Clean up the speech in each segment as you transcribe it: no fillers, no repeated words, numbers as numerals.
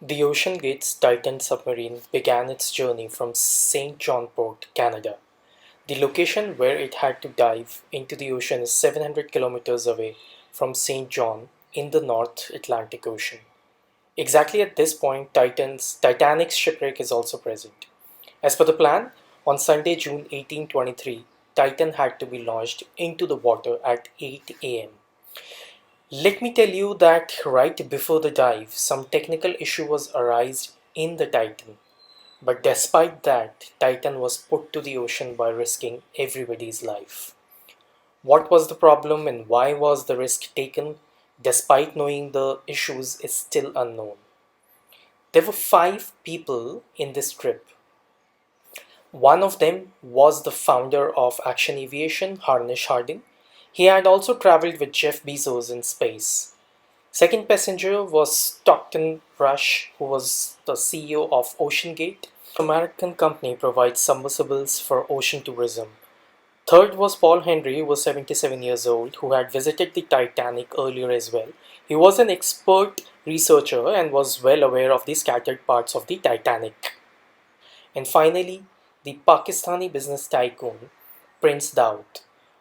The Ocean Gate's Titan submarine began its journey from Saint John Port, Canada. The location where it had to dive into the ocean is 700 kilometers away from Saint John in the North Atlantic Ocean. Exactly at this point, Titanic's shipwreck is also present. As per the plan, on Sunday, June 1823, Titan had to be launched into the water at 8 a.m. Let me tell you that right before the dive, some technical issue was arised in the Titan. But despite that, Titan was put to the ocean by risking everybody's life. What was the problem and why was the risk taken, despite knowing the issues, is still unknown. There were five people in this trip. One of them was the founder of Action Aviation, Harnish Harding. He had also traveled with Jeff Bezos in space. Second passenger was Stockton Rush, who was the CEO of OceanGate. American company provides submersibles for ocean tourism. Third was Paul Henry, who was 77 years old, who had visited the Titanic earlier as well. He was an expert researcher and was well aware of the scattered parts of the Titanic. And finally, the Pakistani business tycoon Prince Daud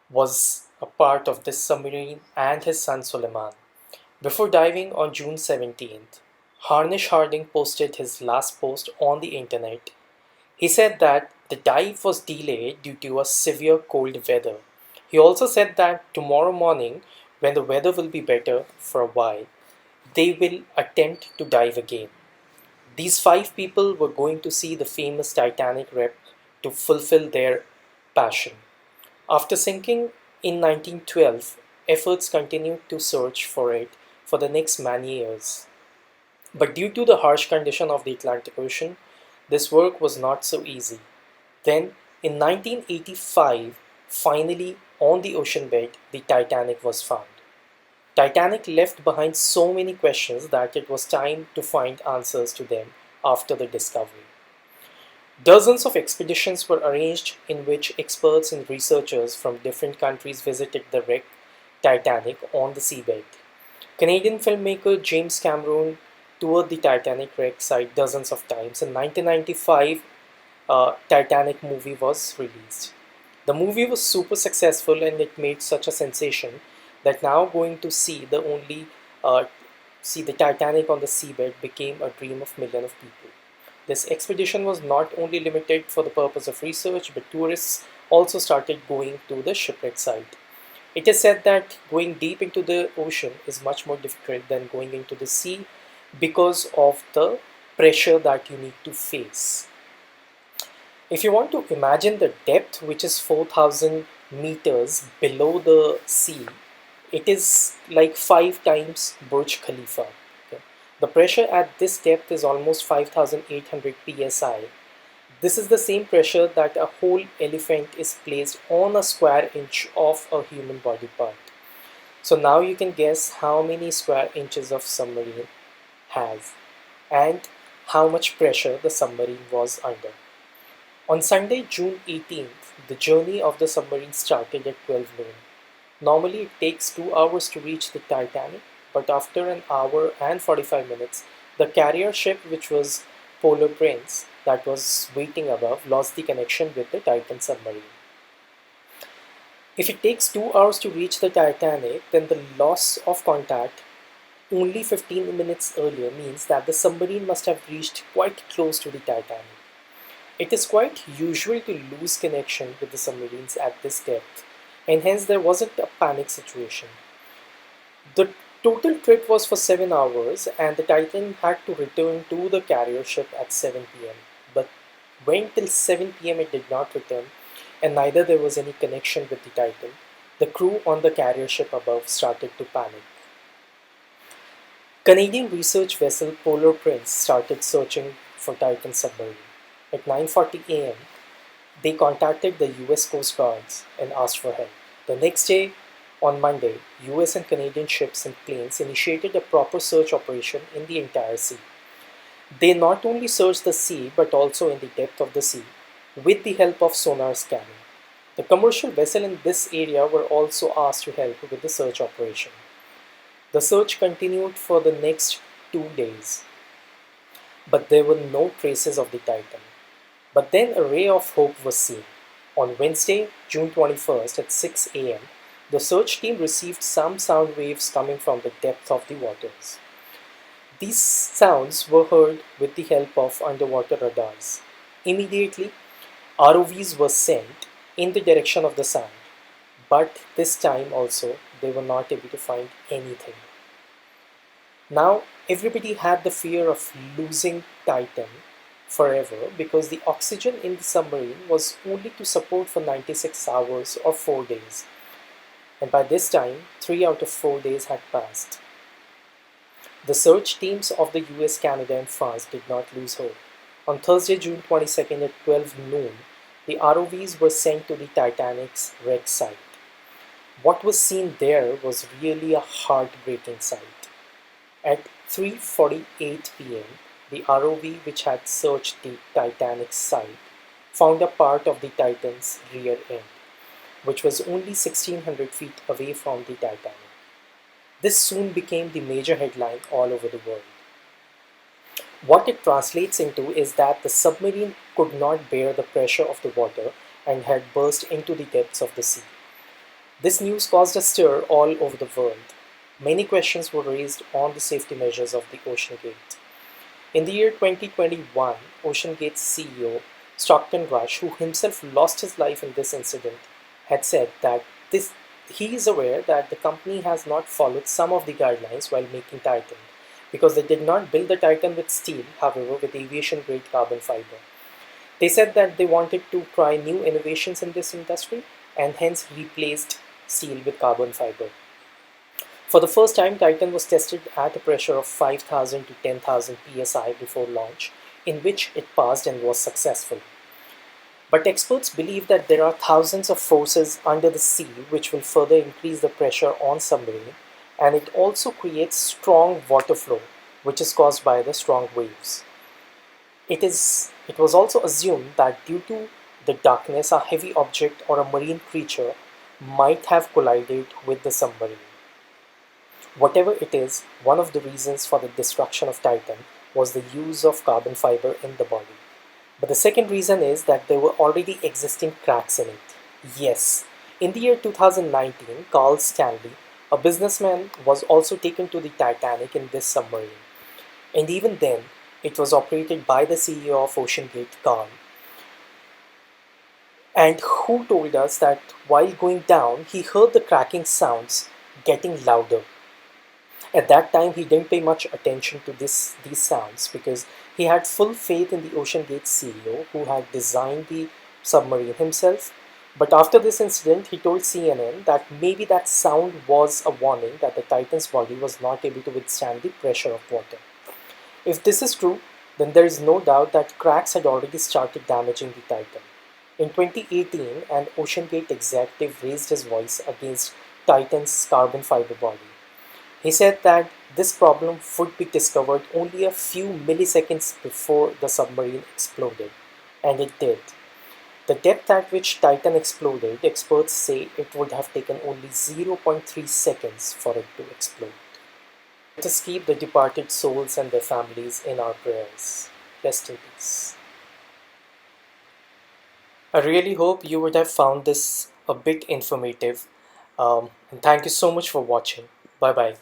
was a part of this submarine and his son Suleiman. Before diving on June 17th, Harnish Harding posted his last post on the internet. He said that the dive was delayed due to a severe cold weather. He also said that tomorrow morning, when the weather will be better for a while, they will attempt to dive again. These five people were going to see the famous Titanic wreck to fulfill their passion. After sinking in 1912, efforts continued to search for it for the next many years. But due to the harsh condition of the Atlantic Ocean, this work was not so easy. Then, in 1985, finally on the ocean bed, the Titanic was found. Titanic left behind so many questions that it was time to find answers to them after the discovery. Dozens of expeditions were arranged in which experts and researchers from different countries visited the wrecked Titanic on the seabed. Canadian filmmaker James Cameron toured the Titanic wreck site dozens of times. In 1995, Titanic movie was released. The movie was super successful and it made such a sensation that now going to uh, see the Titanic on the seabed became a dream of millions of people. This expedition was not only limited for the purpose of research, but tourists also started going to the shipwreck site. It is said that going deep into the ocean is much more difficult than going into the sea because of the pressure that you need to face. If you want to imagine the depth, which is 4,000 meters below the sea, it is like five times Burj Khalifa. Okay. The pressure at this depth is almost 5,800 psi. This is the same pressure that a whole elephant is placed on a square inch of a human body part. So now you can guess how many square inches of submarine has and how much pressure the submarine was under. On Sunday, June 18th, the journey of the submarine started at 12 noon. Normally, it takes 2 hours to reach the Titanic, but after an hour and 45 minutes, the carrier ship, which was Polar Prince, that was waiting above, lost the connection with the Titan submarine. If it takes 2 hours to reach the Titanic, then the loss of contact only 15 minutes earlier means that the submarine must have reached quite close to the Titanic. It is quite usual to lose connection with the submarines at this depth, and hence there wasn't a panic situation. The total trip was for 7 hours, and the Titan had to return to the carrier ship at 7 pm. But when till 7 pm it did not return, and neither there was any connection with the Titan, the crew on the carrier ship above started to panic. Canadian research vessel Polar Prince started searching for Titan submarine. At 9:40 a.m., they contacted the US Coast Guards and asked for help. The next day, on Monday, US and Canadian ships and planes initiated a proper search operation in the entire sea. They not only searched the sea but also in the depth of the sea with the help of sonar scanning. The commercial vessels in this area were also asked to help with the search operation. The search continued for the next 2 days. but there were no traces of the Titan. But then a ray of hope was seen. On Wednesday, June 21st at 6 a.m., the search team received some sound waves coming from the depth of the waters. These sounds were heard with the help of underwater radars. Immediately, ROVs were sent in the direction of the sound, but this time also they were not able to find anything. Now, everybody had the fear of losing Titan forever because the oxygen in the submarine was only to support for 96 hours or 4 days. And by this time, 3 out of 4 days had passed. The search teams of the US, Canada, and France did not lose hope. On Thursday, June 22nd at 12 noon, the ROVs were sent to the Titanic's wreck site. What was seen there was really a heartbreaking sight. At 3:48 p.m., the ROV which had searched the Titanic's site found a part of the Titan's rear end, which was only 1600 feet away from the Titanic. This soon became the major headline all over the world. What it translates into is that the submarine could not bear the pressure of the water and had burst into the depths of the sea. This news caused a stir all over the world. Many questions were raised on the safety measures of the Ocean Gate. In the year 2021, Ocean Gate's CEO, Stockton Rush, who himself lost his life in this incident, had said that he is aware that the company has not followed some of the guidelines while making Titan, because they did not build the Titan with steel, however, with aviation grade carbon fiber. They said that they wanted to try new innovations in this industry and hence replaced steel with carbon fiber. For the first time, Titan was tested at a pressure of 5,000 to 10,000 psi before launch, in which it passed and was successful. But experts believe that there are thousands of forces under the sea which will further increase the pressure on submarine, and it also creates strong water flow, which is caused by the strong waves. It was also assumed that due to the darkness, a heavy object or a marine creature might have collided with the submarine. Whatever it is, one of the reasons for the destruction of Titan was the use of carbon fiber in the body. But the second reason is that there were already existing cracks in it. Yes, in the year 2019, Carl Stanley, a businessman, was also taken to the Titanic in this submarine. And even then, it was operated by the CEO of Ocean Gate, Carl, and who told us that while going down, he heard the cracking sounds getting louder. At that time, he didn't pay much attention to these sounds because he had full faith in the Ocean Gate CEO who had designed the submarine himself. But after this incident, he told CNN that maybe that sound was a warning that the Titan's body was not able to withstand the pressure of water. If this is true, then there is no doubt that cracks had already started damaging the Titan. In 2018, an Ocean Gate executive raised his voice against Titan's carbon fiber body. He said that this problem would be discovered only a few milliseconds before the submarine exploded, and it did. The depth at which Titan exploded, experts say it would have taken only 0.3 seconds for it to explode. Let us keep the departed souls and their families in our prayers. Rest in peace. I really hope you would have found this a bit informative. And thank you so much for watching. Bye bye.